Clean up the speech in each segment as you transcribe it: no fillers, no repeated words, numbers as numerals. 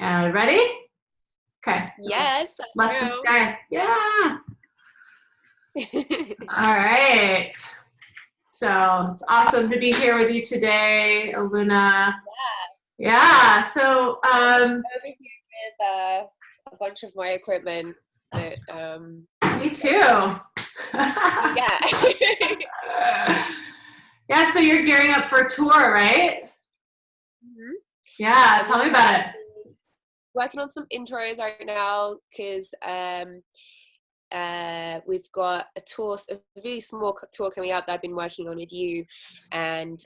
Ready? Okay. Yes, Let this guy. Yeah. All right. So it's awesome to be here with you today, Aluna. Yeah. So over here with a bunch of my equipment. That, me too. Yeah. Yeah. So you're gearing up for a tour, right? Mm-hmm. Yeah. Tell me about it. Working on some intros right now because we've got a tour, a really small tour coming up that I've been working on with you, and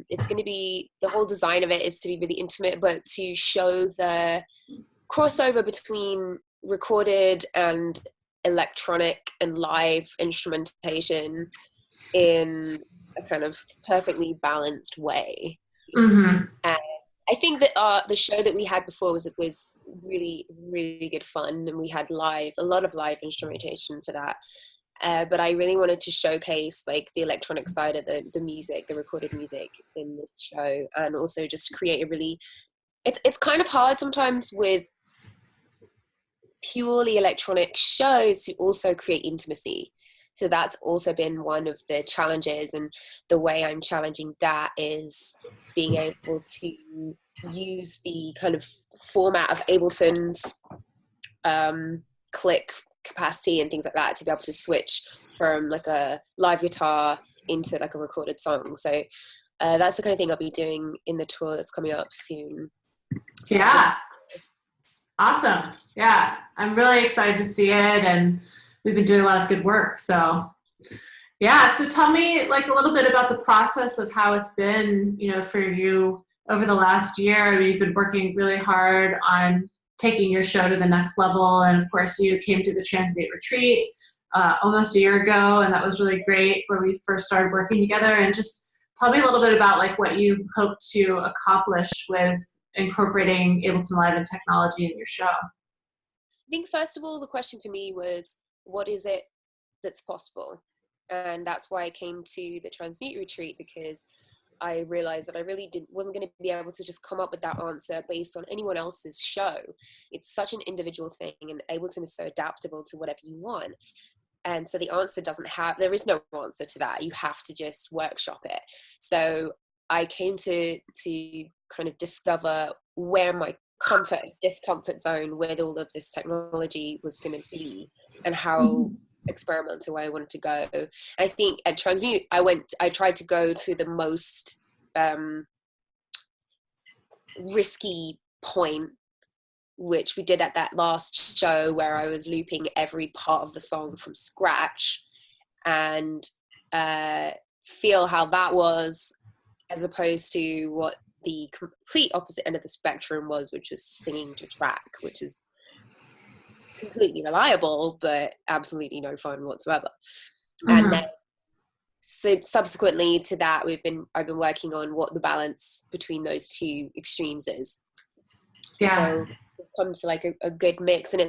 it's going to be, the whole design of it is to be really intimate, but to show the crossover between recorded and electronic and live instrumentation in a kind of perfectly balanced way. Mm-hmm. And I think that the show that we had before was really, really good fun, and we had a lot of live instrumentation for that. But I really wanted to showcase like the electronic side of the music, the recorded music in this show, and also just create a really. It's kind of hard sometimes with purely electronic shows to also create intimacy. So that's also been one of the challenges, and the way I'm challenging that is being able to use the kind of format of Ableton's click capacity and things like that to be able to switch from like a live guitar into like a recorded song. So that's the kind of thing I'll be doing in the tour that's coming up soon. Yeah. Awesome. Yeah. I'm really excited to see it, and we've been doing a lot of good work. So yeah. So tell me like a little bit about the process of how it's been, for you over the last year. I mean, you've been working really hard on taking your show to the next level. And of course you came to the Transmute Retreat almost a year ago, and that was really great where we first started working together. And just tell me a little bit about like what you hope to accomplish with incorporating Ableton Live and technology in your show. I think first of all, the question for me was, what is it that's possible? And that's why I came to the Transmute Retreat, because I realized that I really wasn't going to be able to just come up with that answer based on anyone else's show. It's such an individual thing, and Ableton is so adaptable to whatever you want. And so the answer there is no answer to that. You have to just workshop it. So I came to kind of discover where my comfort and discomfort zone with all of this technology was going to be, and how experimental I wanted to go. I think at Transmute, I tried to go to the most risky point, which we did at that last show, where I was looping every part of the song from scratch, and feel how that was, as opposed to what the complete opposite end of the spectrum was, which was singing to track, which is completely reliable but absolutely no fun whatsoever. Mm-hmm. And then subsequently to that, I've been working on what the balance between those two extremes is. Yeah. So it comes to like a good mix, and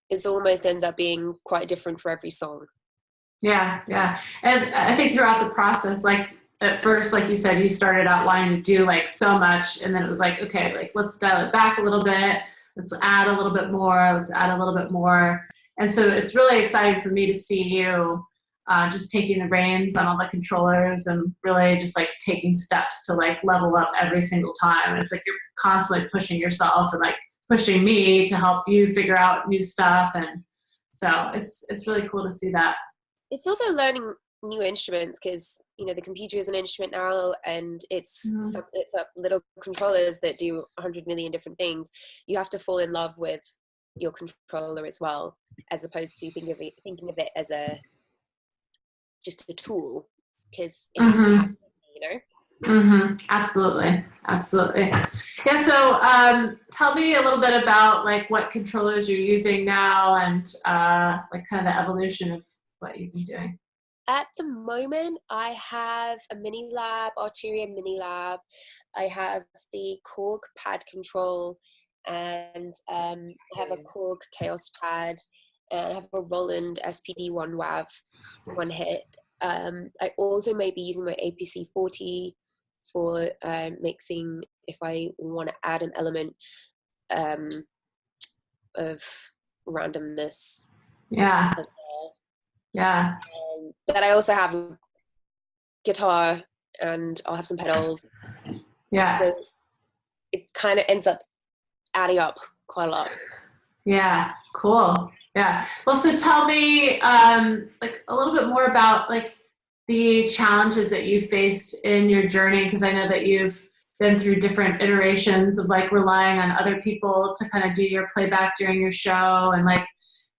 it's almost ends up being quite different for every song. Yeah. And I think throughout the process, like at first, like you said, you started out wanting to do like so much, and then it was like, okay, like let's dial it back a little bit. Let's add a little bit more. Let's add a little bit more. And so it's really exciting for me to see you just taking the reins on all the controllers and really just like taking steps to like level up every single time. And it's like you're constantly pushing yourself and like pushing me to help you figure out new stuff. And so it's really cool to see that. It's also learning new instruments, because the computer is an instrument now, and it's little controllers that do 100 million different things. You have to fall in love with your controller as well, as opposed to thinking of it as just a tool, because it has to happen, Absolutely. Yeah. So tell me a little bit about like what controllers you're using now, and like kind of the evolution of what you've been doing. At the moment, I have a Arturia Mini Lab. I have the Korg pad control, and I have a Korg Chaos pad, and I have a Roland SPD1 WAV one hit. I also may be using my APC 40 for mixing if I want to add an element. of randomness Yeah. as well. Yeah. But I also have a guitar and I'll have some pedals. Yeah. So it kind of ends up adding up quite a lot. Yeah. Cool. Yeah. Well, so tell me like a little bit more about like the challenges that you faced in your journey, because I know that you've been through different iterations of like relying on other people to kind of do your playback during your show. And like,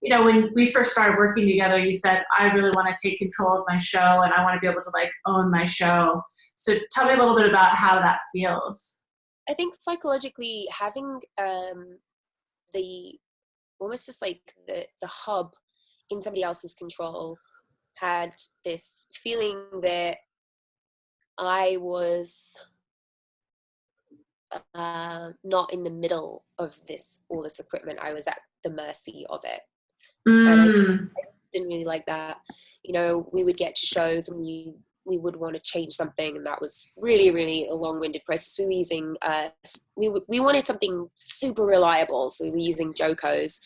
you know, when we first started working together, you said, I really want to take control of my show and I want to be able to like own my show. So tell me a little bit about how that feels. I think psychologically having the almost just like the hub in somebody else's control had this feeling that I was not in the middle of all this equipment. I was at the mercy of it. And I just didn't really like that. You know, we would get to shows and we would want to change something, and that was really, really a long-winded process. We were using, we wanted something super reliable, so we were using Jocos.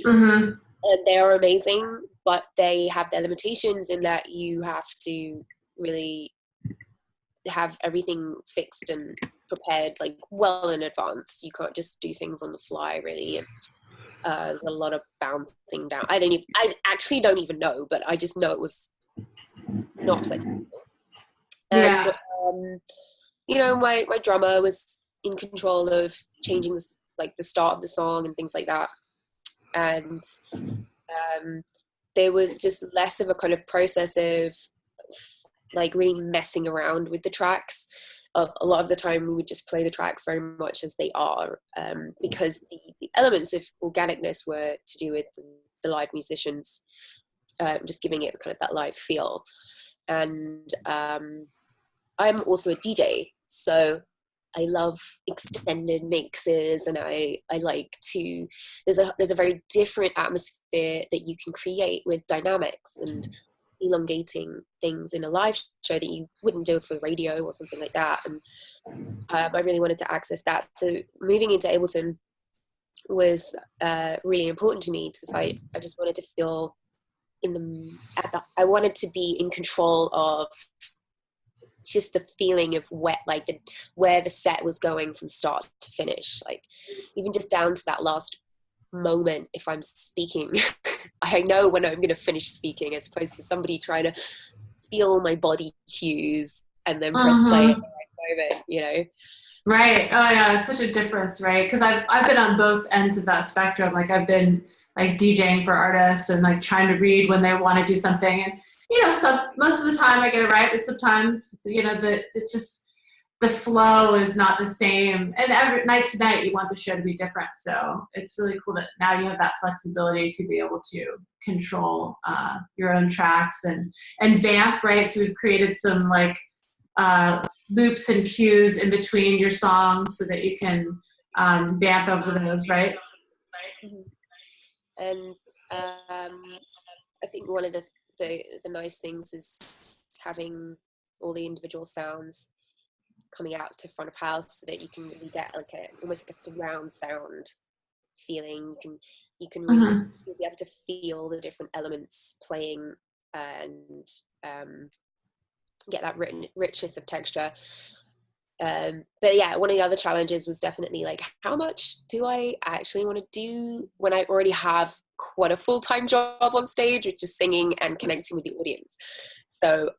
And they are amazing, but they have their limitations in that you have to really have everything fixed and prepared like well in advance. You can't just do things on the fly, really. And there's a lot of bouncing down. I actually don't even know, but I just know it was not pleasant. And you know, my drummer was in control of changing the start of the song and things like that. And there was just less of a kind of process of like really messing around with the tracks. A lot of the time we would just play the tracks very much as they are, because the elements of organicness were to do with the live musicians, just giving it kind of that live feel. And I'm also a DJ, so I love extended mixes, and I like to, there's a very different atmosphere that you can create with dynamics and elongating things in a live show that you wouldn't do for the radio or something like that. And I really wanted to access that. So moving into Ableton was really important to me, because I just wanted to feel I wanted to be in control of just the feeling of where the set was going from start to finish, like even just down to that last moment. If I'm speaking, I know when I'm going to finish speaking, as opposed to somebody trying to feel my body cues and then press play at the right moment, you know. Right. Oh yeah, it's such a difference, right? Because I've been on both ends of that spectrum. Like I've been like DJing for artists and like trying to read when they want to do something, and you know, most of the time I get it right, but sometimes you know it's just the flow is not the same. And every night to night you want the show to be different. So it's really cool that now you have that flexibility to be able to control your own tracks and vamp, right? So we've created some like loops and cues in between your songs so that you can vamp over those, right? And I think one of the nice things is having all the individual sounds coming out to front of house, so that you can really get like almost like a surround sound feeling. You can really be able to feel the different elements playing and get that richness of texture. But yeah, one of the other challenges was definitely like, how much do I actually want to do when I already have quite a full-time job on stage, which is singing and connecting with the audience. So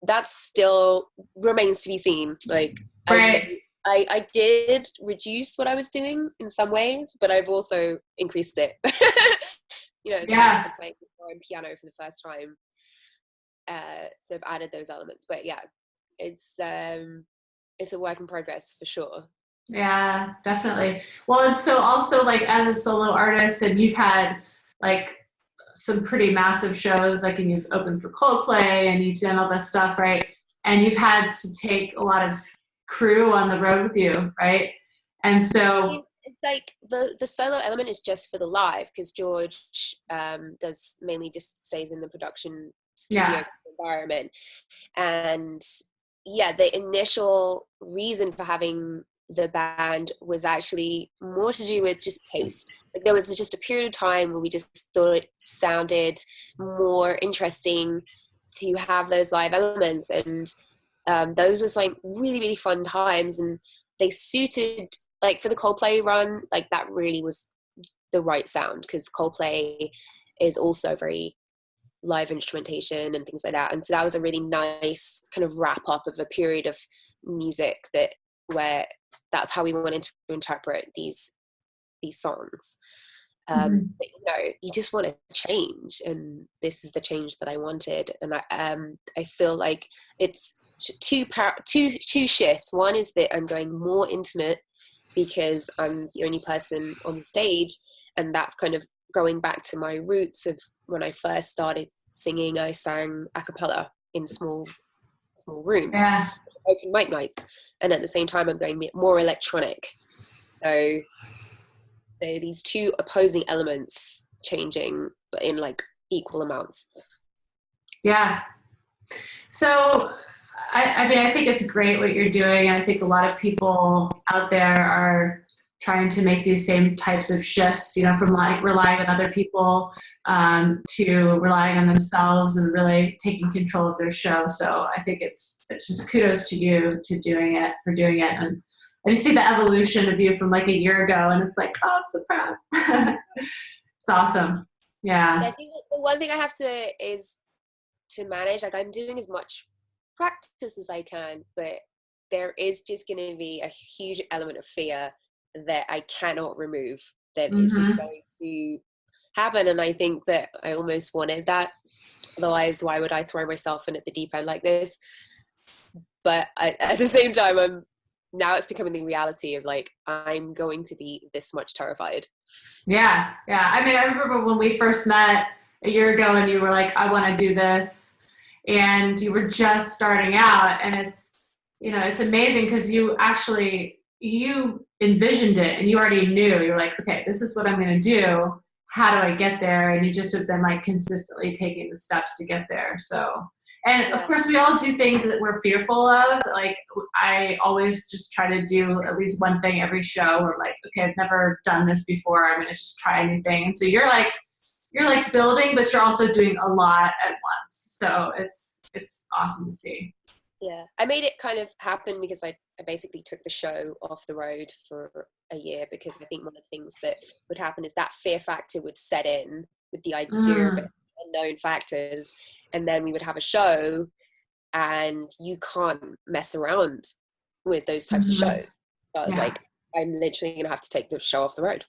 that's still remains to be seen. Like right. I did reduce what I was doing in some ways, but I've also increased it. You know, I'm playing guitar and piano for the first time, so I've added those elements. But yeah, it's a work in progress for sure. Yeah, definitely. Well, and so also like as a solo artist, and you've had like some pretty massive shows, like, and you've opened for Coldplay and you've done all this stuff, right? And you've had to take a lot of crew on the road with you, right? And so it's like the solo element is just for the live, because George does mainly just stays in the production studio environment. And yeah, the initial reason for having the band was actually more to do with just taste. Like there was just a period of time where we just thought it sounded more interesting to have those live elements, and those was like really, really fun times, and they suited, like for the Coldplay run, like that really was the right sound, because Coldplay is also very live instrumentation and things like that. And so that was a really nice kind of wrap up of a period of music that where that's how we wanted to interpret these songs. But you know, you just want to change, and this is the change that I wanted. And I feel like it's two shifts. One is that I'm going more intimate because I'm the only person on the stage, and that's kind of going back to my roots of when I first started singing. I sang a cappella in small rooms, open mic nights, and at the same time I'm going more electronic. So these two opposing elements changing in like equal amounts. Yeah. So, I mean, I think it's great what you're doing. And I think a lot of people out there are trying to make these same types of shifts, you know, from like relying on other people to relying on themselves and really taking control of their show. So I think it's just kudos to you for doing it. And I just see the evolution of you from like a year ago, and it's like, oh, I'm so proud. It's awesome. Yeah. I think the one thing I have to manage, like I'm doing as much practice as I can, but there is just going to be a huge element of fear that I cannot remove, that is just going to happen. And I think that I almost wanted that. Otherwise, why would I throw myself in at the deep end like this? But at the same time, now it's becoming the reality of like, I'm going to be this much terrified. Yeah. I mean, I remember when we first met a year ago and you were like, I want to do this, and you were just starting out, and it's, you know, it's amazing because you envisioned it and you already knew. You're like, okay, this is what I'm going to do. How do I get there? And you just have been like consistently taking the steps to get there. So, and of course we all do things that we're fearful of. Like I always just try to do at least one thing every show, or like, okay, I've never done this before, I'm going to just try a new thing. And so you're like building, but you're also doing a lot at once. So it's awesome to see. Yeah, I made it kind of happen because I basically took the show off the road for a year, because I think one of the things that would happen is that fear factor would set in with the idea of unknown factors, and then we would have a show and you can't mess around with those types of shows. So I was like, I'm literally going to have to take the show off the road.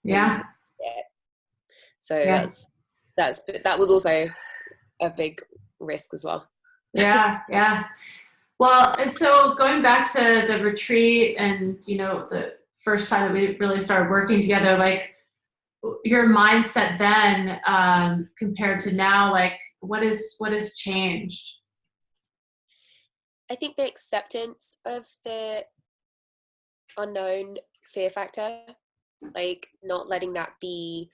Yeah. So that was also a big risk as well. Yeah. Well, and so going back to the retreat and, you know, the first time that we really started working together, like your mindset then compared to now, like what has changed? I think the acceptance of the unknown fear factor, like not letting that be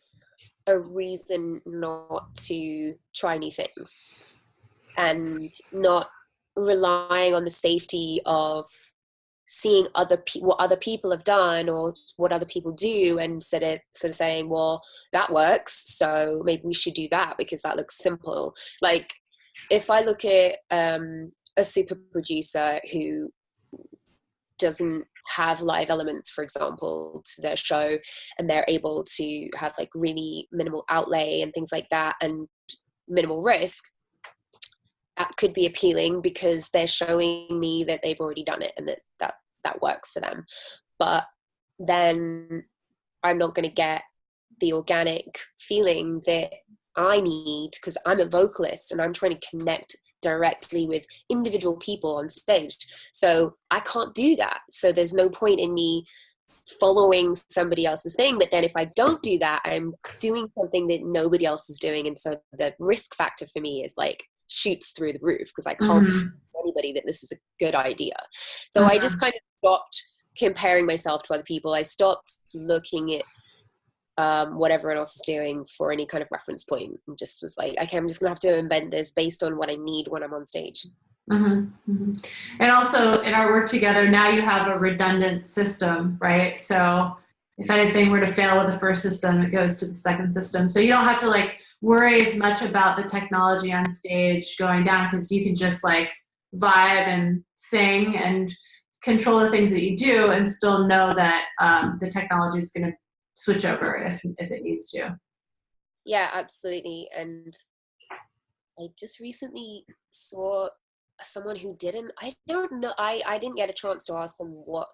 a reason not to try new things, and not relying on the safety of seeing what other people have done or what other people do, and instead of sort of saying, well, that works, so maybe we should do that because that looks simple. Like if I look at a super producer who doesn't have live elements, for example, to their show, and they're able to have like really minimal outlay and things like that and minimal risk, that could be appealing because they're showing me that they've already done it and that works for them. But then I'm not going to get the organic feeling that I need, because I'm a vocalist and I'm trying to connect directly with individual people on stage. So I can't do that. So there's no point in me following somebody else's thing. But then if I don't do that, I'm doing something that nobody else is doing. And so the risk factor for me is like shoots through the roof, because I can't tell anybody that this is a good idea. So I just kind of stopped comparing myself to other people. I stopped looking at what everyone else is doing for any kind of reference point, and just was like, okay, I'm just gonna have to invent this based on what I need when I'm on stage. And also in our work together, now you have a redundant system, right? So if anything were to fail with the first system, it goes to the second system. So you don't have to like worry as much about the technology on stage going down, because you can just like vibe and sing and control the things that you do and still know that the technology is going to switch over if it needs to. Yeah, absolutely. And I just recently saw someone who didn't, I don't know, I didn't get a chance to ask them what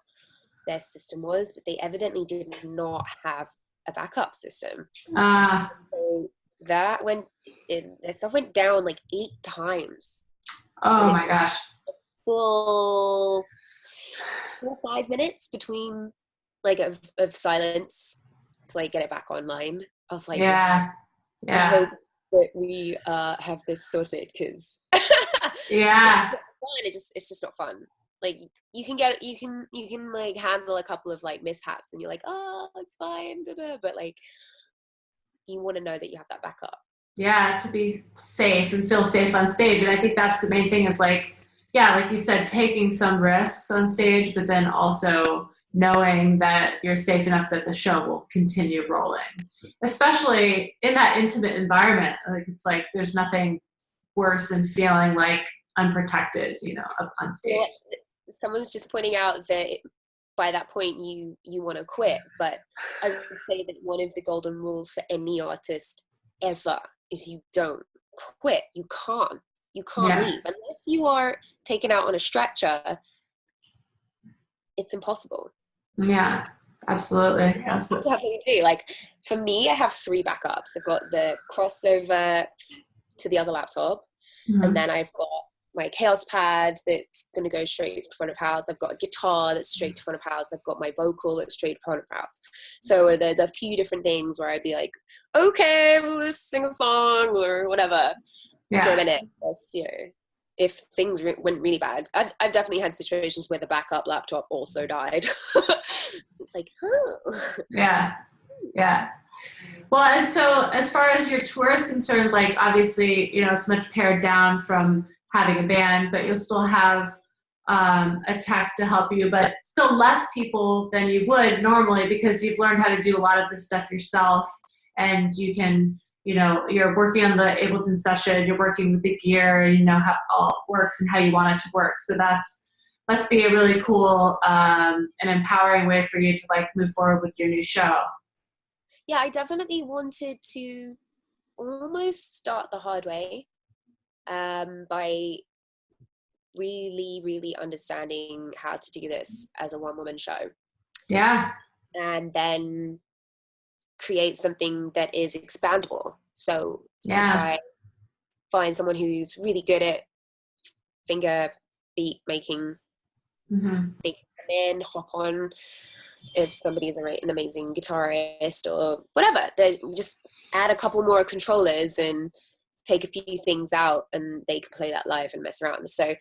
their system was, but they evidently did not have a backup system. So that their stuff went down like 8 times. Oh my gosh. Full 4 or 5 minutes between like of silence to like get it back online. I was like, yeah, wow, yeah. I hope that we have this sorted, because yeah, it's just not fun. Like you can like handle a couple of like mishaps and you're like, oh, it's fine, but like you want to know that you have that backup. Yeah, to be safe and feel safe on stage. And I think that's the main thing, is like, yeah, like you said, taking some risks on stage, but then also knowing that you're safe enough that the show will continue rolling, especially in that intimate environment. Like, it's like there's nothing worse than feeling like unprotected, up on stage. Well, someone's just pointing out that by that point you want to quit, but I would say that one of the golden rules for any artist ever is you don't quit. You can't leave unless you are taken out on a stretcher. It's impossible. Yeah, absolutely. You have to have something to do. Like for me, I have 3 backups. I've got the crossover to the other laptop, and then I've got my chaos pad that's going to go straight to front of house. I've got a guitar that's straight to front of house. I've got my vocal that's straight to front of house. So there's a few different things where I'd be like, okay, let's sing a song or whatever for a minute. If things went really bad. I've definitely had situations where the backup laptop also died. It's like, oh. Yeah. Well, and so as far as your tour is concerned, like obviously, it's much pared down from having a band, but you'll still have a tech to help you, but still less people than you would normally, because you've learned how to do a lot of this stuff yourself, and you can, you're working on the Ableton session, you're working with the gear, you know how it all works and how you want it to work. So must be a really cool and empowering way for you to like move forward with your new show. Yeah, I definitely wanted to almost start the hard way, by really, really understanding how to do this as a one-woman show. Yeah. And then create something that is expandable. So if I find someone who's really good at finger beat making, they can come in, hop on. If somebody is an amazing guitarist or whatever, they just add a couple more controllers and take a few things out, and they can play that live and mess around. So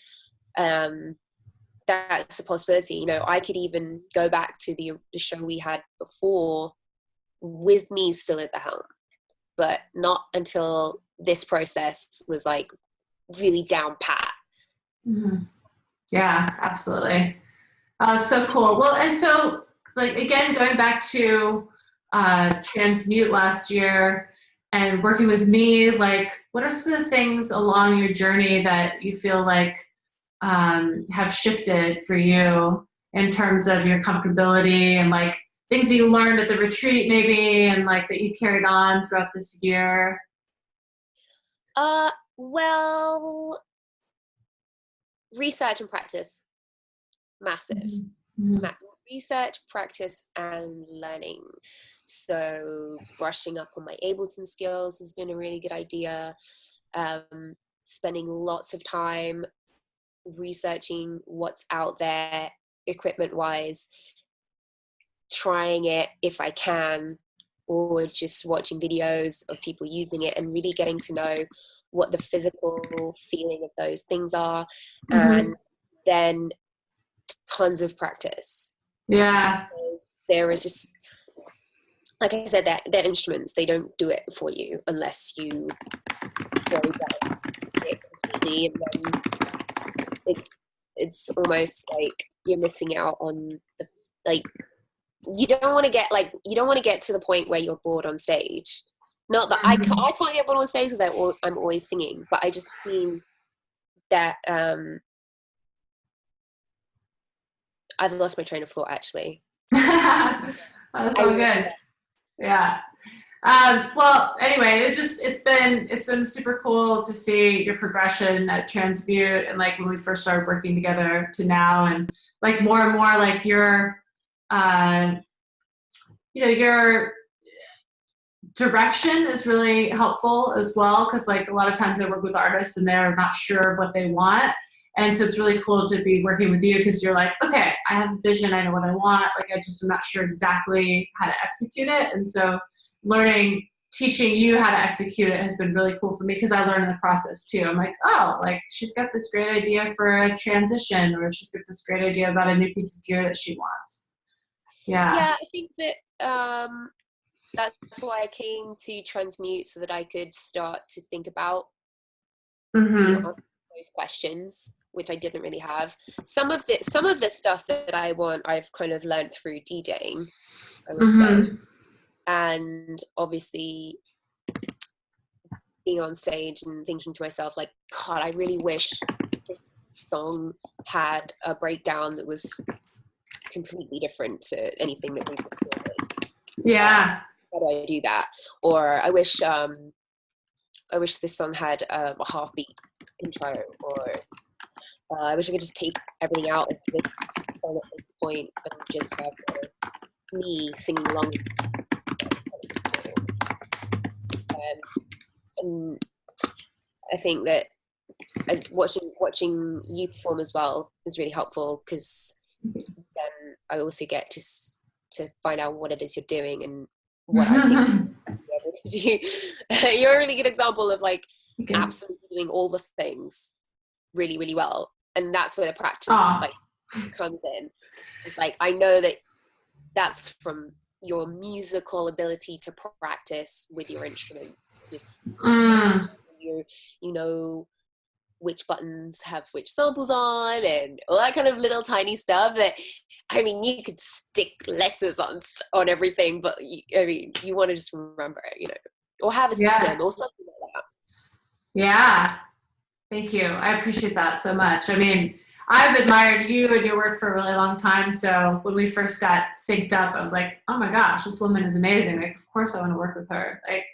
that's a possibility. I could even go back to the show we had before with me still at the helm, but not until this process was like really down pat. Yeah, absolutely. It's so cool. Well, and so like, again, going back to Transmute last year and working with me, like what are some of the things along your journey that you feel like have shifted for you in terms of your comfortability, and like things that you learned at the retreat maybe, and like that you carried on throughout this year? Well, research and practice, massive. Research, practice, and learning. So brushing up on my Ableton skills has been a really good idea. Spending lots of time researching what's out there equipment wise, trying it if I can, or just watching videos of people using it and really getting to know what the physical feeling of those things are. And then tons of practice. Yeah. Because there is just, like I said, they're instruments. They don't do it for you unless you go down it completely and then it's almost like you're missing out on the, like, you don't want to get to the point where you're bored on stage. Not that I can't get bored on stage because I'm always singing, but I just mean that I've lost my train of thought actually. That's all good. Yeah. Well, anyway, it's been super cool to see your progression at Transmute, and like when we first started working together to now, and like more and more like your your direction is really helpful as well, because like a lot of times I work with artists and they're not sure of what they want, and so it's really cool to be working with you because you're like, okay, I have a vision, I know what I want, like I just am not sure exactly how to execute it, and so teaching you how to execute it has been really cool for me because I learn in the process too. I'm like, oh, like she's got this great idea for a transition, or she's got this great idea about a new piece of gear that she wants. Yeah, I think that that's why I came to Transmute, so that I could start to think about those questions, which I didn't really have. Some of the stuff that I want, I've kind of learned through DJing, I would say. And obviously being on stage and thinking to myself, like, God, I really wish this song had a breakdown that was completely different to anything that we've recorded. Yeah. How do I do that? Or I wish this song had a half beat intro, or I wish I could just take everything out of this song at this point and just have me singing along. And I think that watching you perform as well is really helpful, because then I also get to find out what it is you're doing and what I think you're able to do. You're a really good example of like absolutely doing all the things really, really well, and that's where the practice like comes in. It's like, I know that that's from your musical ability to practice with your instruments. Just you know which buttons have which samples on and all that kind of little tiny stuff. That, I mean, you could stick letters on everything, but you want to just remember it, or have a system or something like that. Yeah, thank you. I appreciate that so much. I mean, I've admired you and your work for a really long time. So when we first got synced up, I was like, oh my gosh, this woman is amazing. Like, of course I want to work with her. Like,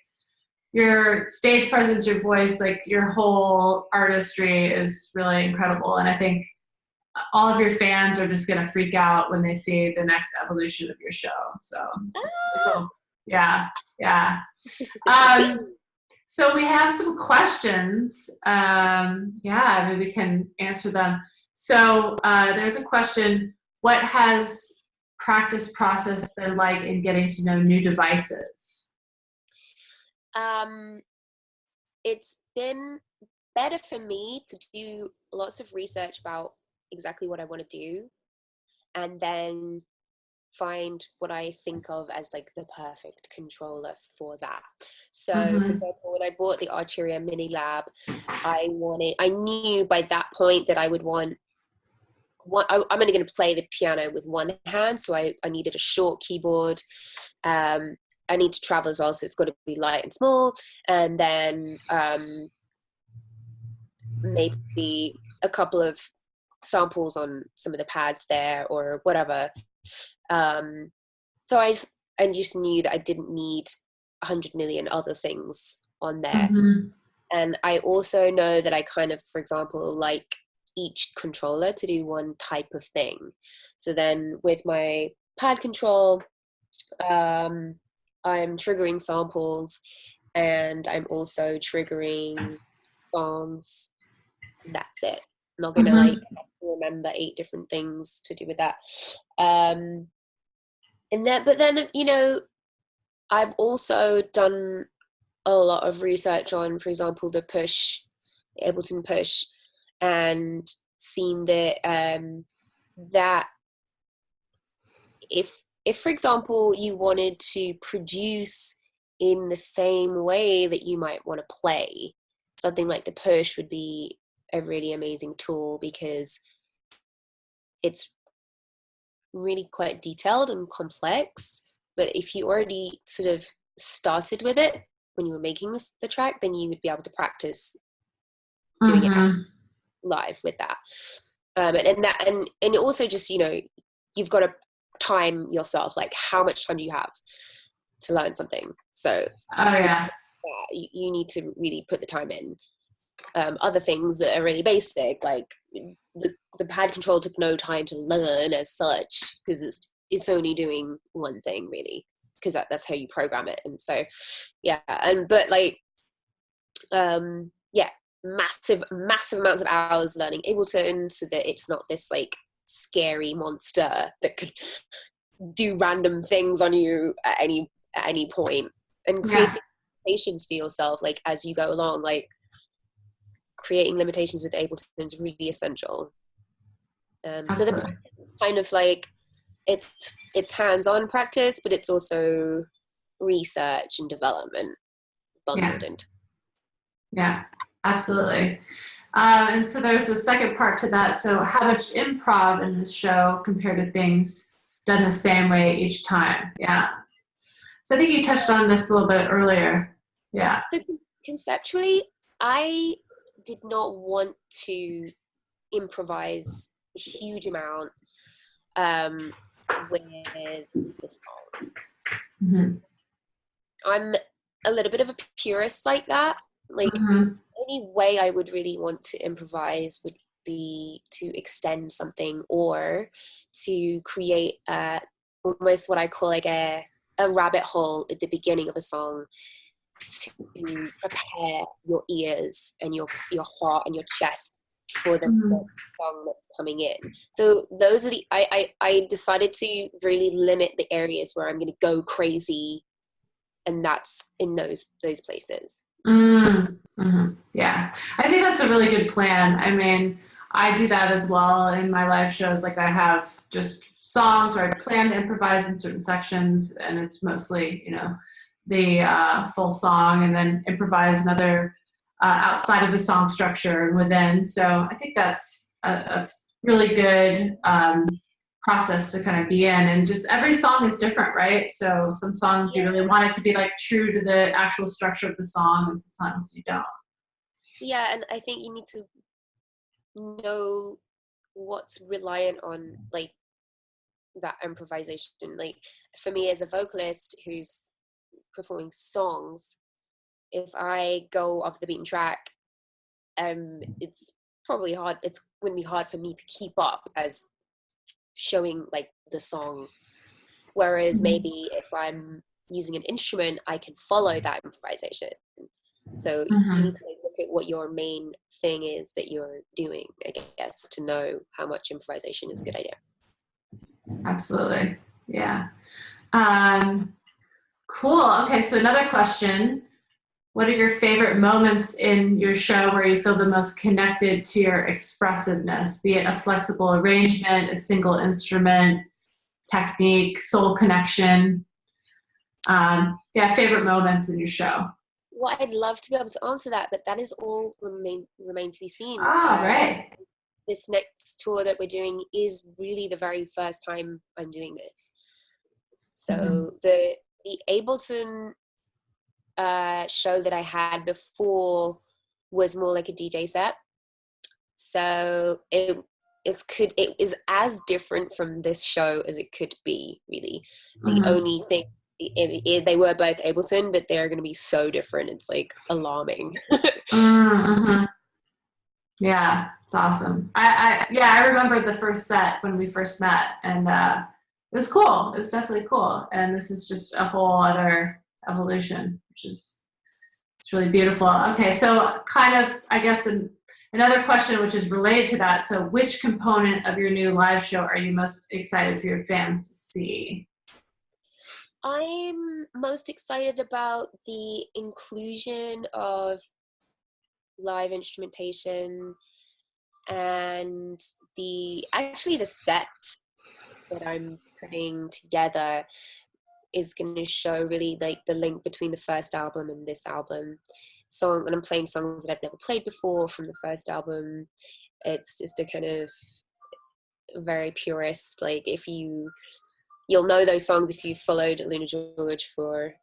your stage presence, your voice, like your whole artistry is really incredible. And I think all of your fans are just going to freak out when they see the next evolution of your show. So cool. Yeah. So we have some questions. Maybe we can answer them. So there's a question: what has practice process been like in getting to know new devices? It's been better for me to do lots of research about exactly what I want to do, and then find what I think of as like the perfect controller for that. So for example, when I bought the Arturia Mini Lab, I knew by that point that I would want I'm only going to play the piano with one hand, so I needed a short keyboard. I need to travel as well, so it's got to be light and small, and then maybe a couple of samples on some of the pads there or whatever. So I just knew that I didn't need 100 million other things on there. And I also know that I kind of, for example, like each controller to do one type of thing. So then with my pad control, I'm triggering samples, and I'm also triggering songs. That's it. I'm not gonna like remember 8 different things to do with that. But then I've also done a lot of research on, for example, the Ableton Push, and seen that that if for example you wanted to produce in the same way that you might want to play, something like the Push would be a really amazing tool because it's really quite detailed and complex. But if you already sort of started with it when you were making the track, then you would be able to practice doing it live with that. And also just, you know, you've got to time yourself, like how much time do you have to learn something? So you need to really put the time in. Other things that are really basic, like the pad control took no time to learn as such, because it's only doing one thing really, because that's how you program it. And so but like massive amounts of hours learning Ableton, so that it's not this like scary monster that could do random things on you at any point, and creating limitations for yourself, like as you go along. Like creating limitations with Ableton is really essential. So the kind of like it's hands-on practice, but it's also research and development bundled into. Yeah, absolutely. And so there's the second part to that. So how much improv in this show compared to things done the same way each time? Yeah. So I think you touched on this a little bit earlier. Yeah. So conceptually, I did not want to improvise a huge amount with the songs. Mm-hmm. I'm a little bit of a purist like that. Like any way I would really want to improvise would be to extend something, or to create almost what I call like a rabbit hole at the beginning of a song, to prepare your ears and your heart and your chest for the next song that's coming in. So those are I decided to really limit the areas where I'm going to go crazy, and that's in those places. Yeah, I think that's a really good plan. I mean, I do that as well in my live shows. Like I have just songs where I plan to improvise in certain sections, and it's mostly, you know, the full song, and then improvise another outside of the song structure and within. So I think that's really good process to kind of be in. And just every song is different, right? So some songs you really want it to be like true to the actual structure of the song, and sometimes you don't. Yeah, and I think you need to know what's reliant on like that improvisation. Like for me as a vocalist who's performing songs, if I go off the beaten track, it's probably hard. It's going to be hard for me to keep up as showing like the song. Whereas maybe if I'm using an instrument, I can follow that improvisation. So you need to look at what your main thing is that you're doing, I guess, to know how much improvisation is a good idea. Absolutely. Yeah. Cool. Okay, so another question. What are your favorite moments in your show where you feel the most connected to your expressiveness, be it a flexible arrangement, a single instrument, technique, soul connection? Favorite moments in your show. Well, I'd love to be able to answer that, but that is all remain to be seen. Right. This next tour that we're doing is really the very first time I'm doing this. So the Ableton show that I had before was more like a DJ set. So it is as different from this show as it could be, really. The only thing, they were both Ableton, but they're going to be so different. It's like alarming. Yeah, it's awesome. I remember the first set when we first met, and it was cool. It was definitely cool. And this is just a whole other evolution, which is, it's really beautiful. Okay, so kind of, I guess, another question which is related to that. So which component of your new live show are you most excited for your fans to see? I'm most excited about the inclusion of live instrumentation and the set that I'm putting together is going to show really like the link between the first album and this album. Song, and I'm playing songs that I've never played before from the first album. It's just a kind of very purist, like you'll know those songs if you followed Aluna George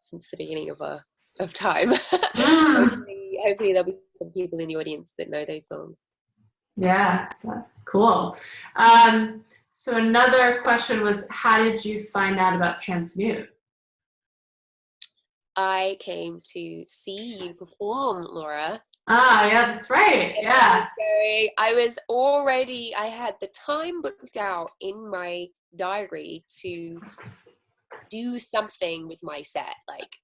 since the beginning of time. Hopefully there'll be some people in the audience that know those songs. Yeah, cool. So another question was, how did you find out about Transmute? I came to see you perform, Laura. Ah, yeah, that's right. Yeah. I had the time booked out in my diary to do something with my set. Like,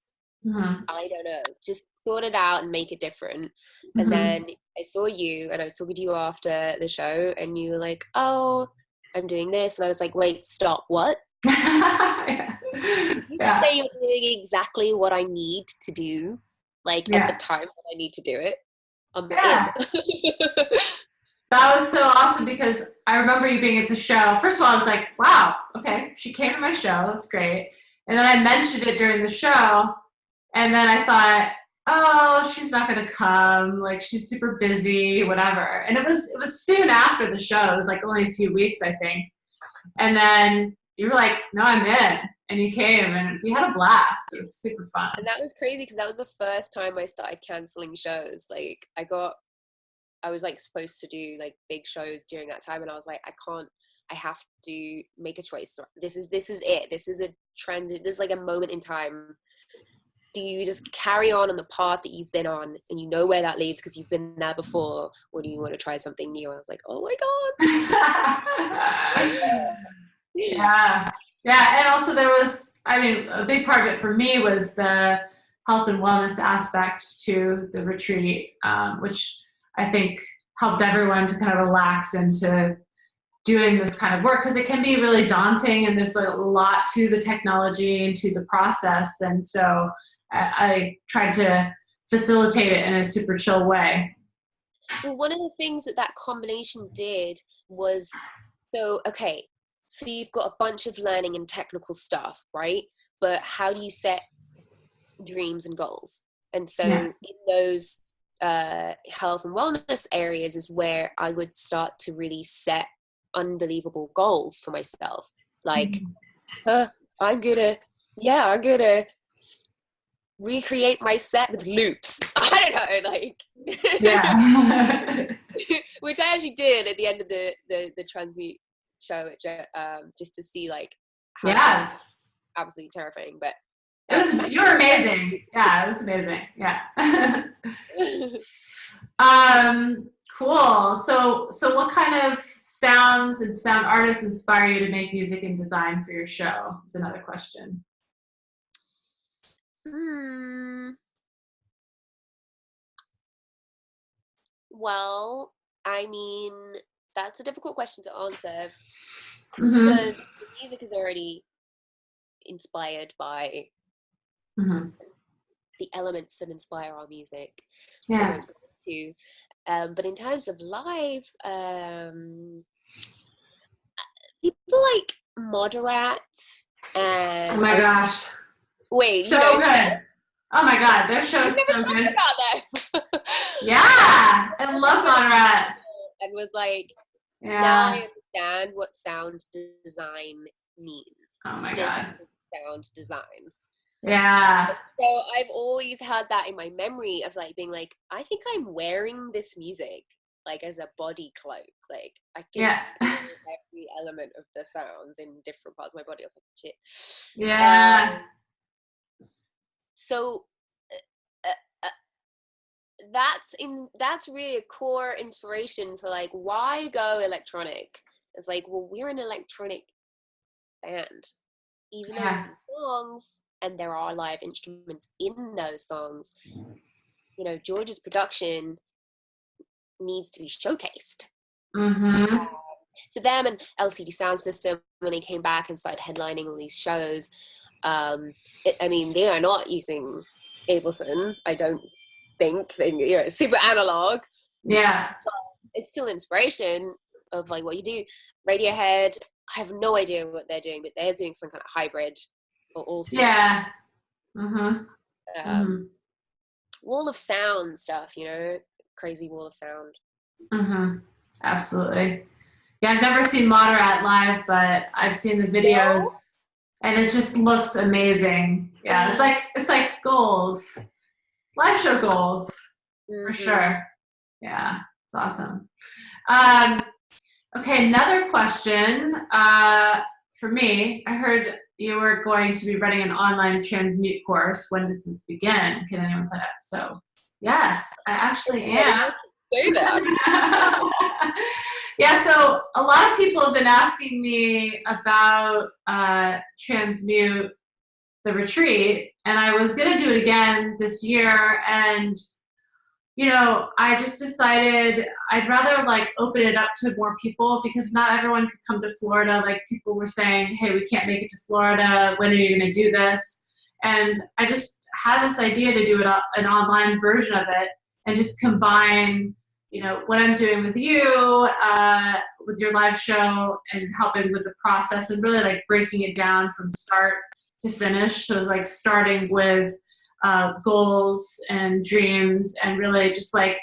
I don't know, just sort it out and make it different. And then I saw you, and I was talking to you after the show, and you were like, oh, I'm doing this. And I was like, wait, stop, what? Yeah. You say you're doing exactly what I need to do, like at the time that I need to do it. I'm in. That was so awesome, because I remember you being at the show. First of all, I was like, wow, okay, she came to my show, that's great. And then I mentioned it during the show, and then I thought, oh, she's not gonna come, like she's super busy, whatever. And it was soon after the show. It was like only a few weeks, I think. And then you were like, no, I'm in. And you came, and we had a blast. It was super fun. And that was crazy, because that was the first time I started canceling shows. Like, I was like supposed to do like big shows during that time, and I was like, I have to make a choice. This is it. This is a transit. This is like a moment in time. Do you just carry on the path that you've been on, and you know where that leads because you've been there before, or do you want to try something new? I was like, oh my God. Yeah. And also there was, a big part of it for me was the health and wellness aspect to the retreat, which I think helped everyone to kind of relax into doing this kind of work, because it can be really daunting, and there's a lot to the technology and to the process. And so I tried to facilitate it in a super chill way. Well, one of the things that combination did was, so you've got a bunch of learning and technical stuff, right? But how do you set dreams and goals? And so in those health and wellness areas is where I would start to really set unbelievable goals for myself. Like, I'm gonna recreate my set with loops. I don't know, like, which I actually did at the end of the Transmute show, just to see like how absolutely terrifying, but you were amazing. Yeah, it was amazing. Yeah. Cool. So what kind of sounds and sound artists inspire you to make music and design for your show? Is another question. Well, that's a difficult question to answer, because the music is already inspired by the elements that inspire our music. Too. But in terms of live, people like Moderat and oh my gosh, wait, so good. Oh my God, their show is so good. About them. Yeah, I love Moderat. And was like, now I understand what sound design means. Oh my God. Sound design. Yeah. So I've always had that in my memory of like being like, I think I'm wearing this music like as a body cloak. Like I can feel every element of the sounds in different parts of my body. I was like, shit. Yeah. So that's really a core inspiration for like, why go electronic? It's like, well, we're an electronic band, even though it's songs and there are live instruments in those songs. You know, George's production needs to be showcased. So them and LCD Sound System, when they came back and started headlining all these shows, they are not using Ableton, I don't think. Super analog. Yeah. But it's still inspiration of like what you do. Radiohead, I have no idea what they're doing, but they're doing some kind of hybrid or all sorts Yeah. Mm-hmm. of Mm-hmm. wall of sound stuff, you know, crazy wall of sound. Mm-hmm. Absolutely. Yeah, I've never seen Moderat live, but I've seen the videos, No. and it just looks amazing. Yeah, it's like goals, live show goals for Mm-hmm. sure. Yeah, it's awesome. Um, okay, another question for me. I heard you were going to be running an online Transmute course. When does this begin? Can anyone sign up? So, yes, I actually It's ready. am. Say that. Yeah, so a lot of people have been asking me about Transmute the retreat, and I was going to do it again this year, and you know, I just decided I'd rather like open it up to more people because not everyone could come to Florida. Like people were saying, hey, we can't make it to Florida. When are you going to do this? And I just had this idea to do an online version of it and just combine, you know, what I'm doing with you, with your live show and helping with the process and really like breaking it down from start to finish. So it was like starting with goals and dreams and really just like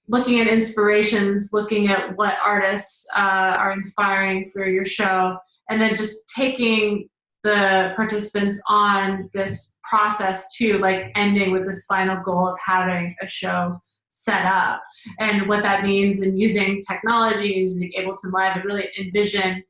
looking at inspirations, looking at what artists are inspiring for your show, and then just taking the participants on this process too, like ending with this final goal of having a show set up and what that means and using technology, using Ableton Live and really envision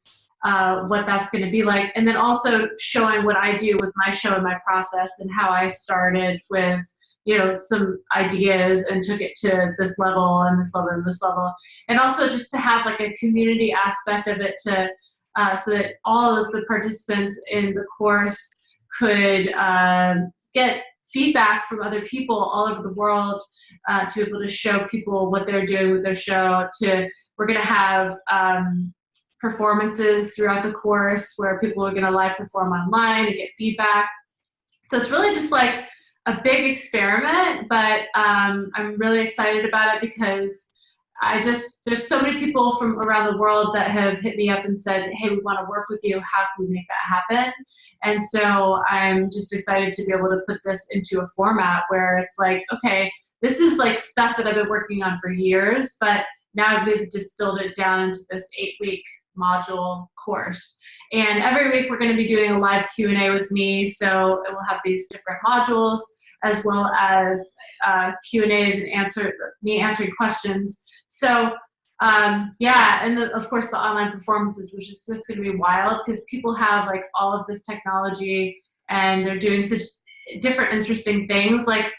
what that's going to be like. And then also showing what I do with my show and my process and how I started with, you know, some ideas and took it to this level and this level and this level. And also just to have like a community aspect of it to, so that all of the participants in the course could get feedback from other people all over the world to be able to show people what they're doing with their show. We're going to have performances throughout the course where people are going to live perform online and get feedback. So it's really just like a big experiment, but I'm really excited about it because there's so many people from around the world that have hit me up and said, hey, we want to work with you. How can we make that happen? And so I'm just excited to be able to put this into a format where it's like, okay, this is like stuff that I've been working on for years, but now I've distilled it down into this 8-week module course. And every week we're going to be doing a live Q&A with me. So it will have these different modules as well as Q&As and me answering questions. So yeah, and of course the online performances, which is just going to be wild because people have like all of this technology and they're doing such different interesting things. Like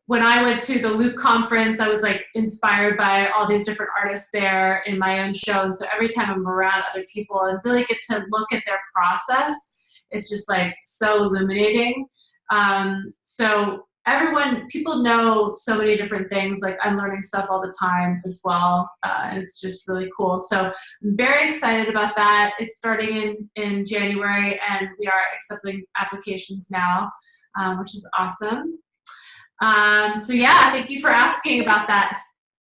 when I went to the Loop conference, I was like inspired by all these different artists there in my own show. And so every time I'm around other people and really get to look at their process, it's just like so illuminating. So people know so many different things. Like I'm learning stuff all the time as well. And it's just really cool. So I'm very excited about that. It's starting in January and we are accepting applications now, which is awesome. So yeah, thank you for asking about that.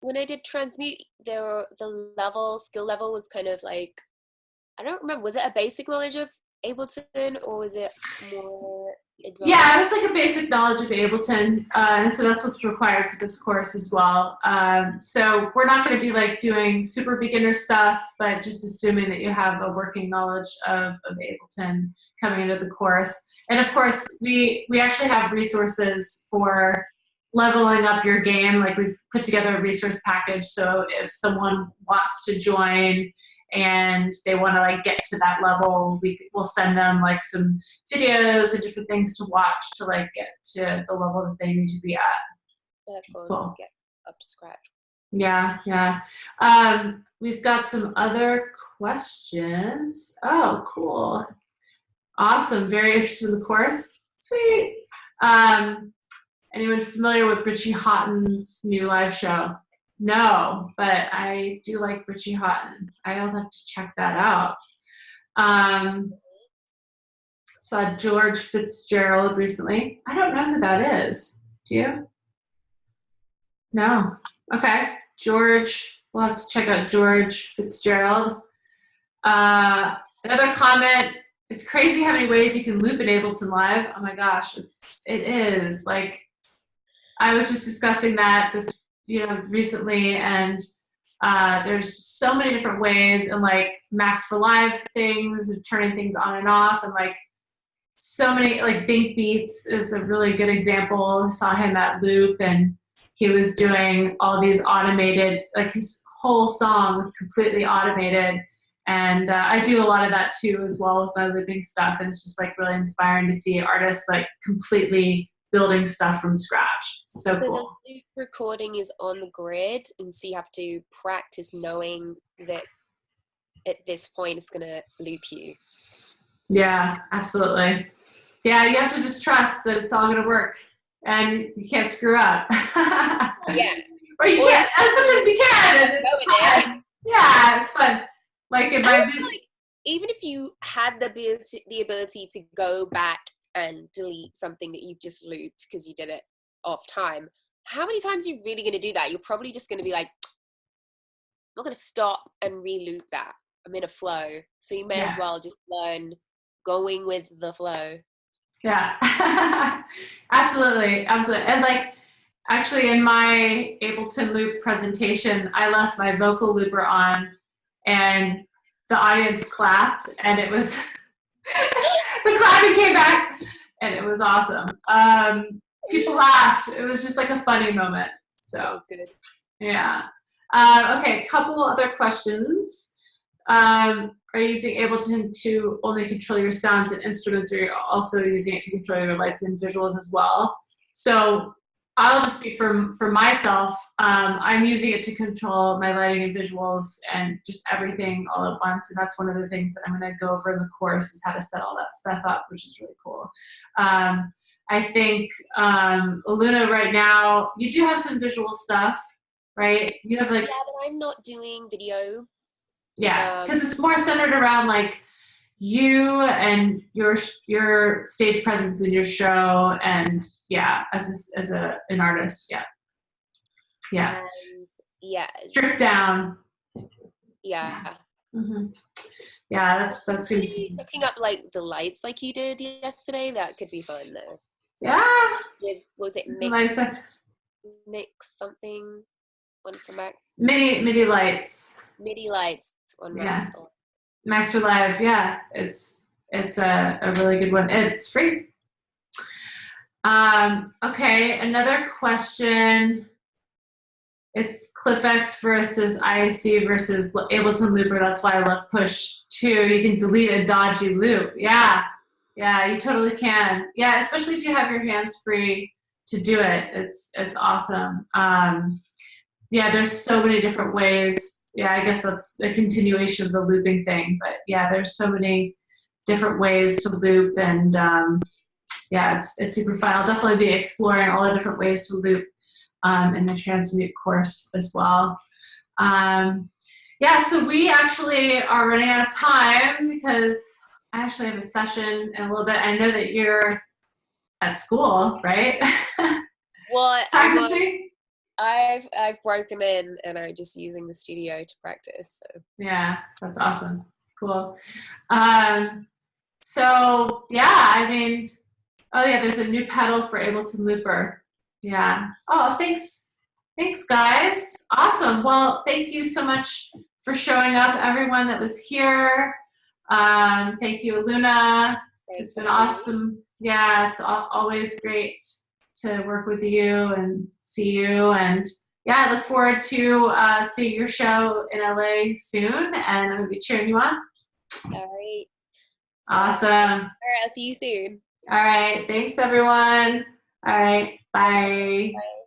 When I did Transmute, skill level was kind of like, I don't remember, was it a basic knowledge of Ableton or was it more advanced? Yeah, it was like a basic knowledge of Ableton, and so that's what's required for this course as well. So we're not going to be like doing super beginner stuff, but just assuming that you have a working knowledge of Ableton coming into the course. And of course, we actually have resources for leveling up your game. Like we've put together a resource package, so if someone wants to join and they want to like get to that level, we'll send them like some videos and different things to watch to like get to the level that they need to be at. That's cool. Cool. Get up to scratch. Yeah. We've got some other questions. Oh, cool. Awesome. Very interested in the course. Sweet. Anyone familiar with Richie Houghton's new live show? No, but I do like Richie Houghton. I'll have to check that out. Saw George Fitzgerald recently. I don't know who that is. Do you? No. Okay. George. We'll have to check out George Fitzgerald. Another comment. it's crazy how many ways you can loop in Ableton Live. Oh my gosh, it is. Like, I was just discussing that recently, and there's so many different ways, and like Max for Live things, turning things on and off, and like so many, like Bink Beats is a really good example. I saw him at Loop, and he was doing all these automated, like his whole song was completely automated. And I do a lot of that too as well with my looping stuff. And it's just like really inspiring to see artists like completely building stuff from scratch. It's so cool. The loop recording is on the grid, and so you have to practice knowing that at this point it's going to loop you. Yeah, absolutely. Yeah, you have to just trust that it's all going to work, and you can't screw up. Yeah. Or you can't. Sometimes you can. And it's fun. Yeah, it's fun. Like it might be. Like, even if you had the ability to go back and delete something that you've just looped because you did it off time, how many times are you really going to do that? You're probably just going to be like, I'm not going to stop and re-loop that. I'm in a flow. So you may as well just learn going with the flow. Yeah, absolutely. And like, actually in my Ableton Loop presentation, I left my vocal looper on, and the audience clapped, and it was, the clapping came back, and it was awesome. People laughed. It was just like a funny moment. So, good. Yeah. Okay, couple other questions. Are you using Ableton to only control your sounds and instruments, or you're also using it to control your lights and visuals as well? So I'll just speak for myself. I'm using it to control my lighting and visuals and just everything all at once. And that's one of the things that I'm going to go over in the course, is how to set all that stuff up, which is really cool. I think Aluna, right now, you do have some visual stuff, right? You have like, yeah, but I'm not doing video. Yeah, because it's more centered around like you and your stage presence in your show, and yeah, as an artist, yeah, and yeah, stripped down. Yeah. Mm-hmm. Yeah, that's good. Hooking up like the lights like you did yesterday, that could be fun though. Yeah. With, was it mix something? One for Max. MIDI lights. MIDI lights on Max. Yeah. Max for Live. Yeah, it's a really good one. It's free. Okay, another question. It's CliffX versus IAC versus Ableton Looper. That's why I love Push 2. You can delete a dodgy loop. Yeah, you totally can. Yeah, especially if you have your hands free to do it. It's awesome. Yeah, there's so many different ways. Yeah, I guess that's a continuation of the looping thing. But yeah, there's so many different ways to loop, and yeah, it's super fun. I'll definitely be exploring all the different ways to loop in the Transmute course as well. Yeah, so we actually are running out of time because I actually have a session in a little bit. I know that you're at school, right? Well, practicing? I've broken in and I'm just using the studio to practice. So. Yeah, that's awesome. Cool. So yeah, I mean, oh yeah, there's a new pedal for Ableton Looper. Yeah. Oh, thanks guys. Awesome. Well, thank you so much for showing up, everyone that was here. Thank you, Aluna. It's been awesome. Yeah, it's always great to work with you and see you. And yeah, I look forward to seeing your show in LA soon, and I'm going to be cheering you on. All right. Awesome. All right, I'll see you soon. All right. Thanks, everyone. All right. Bye. Bye.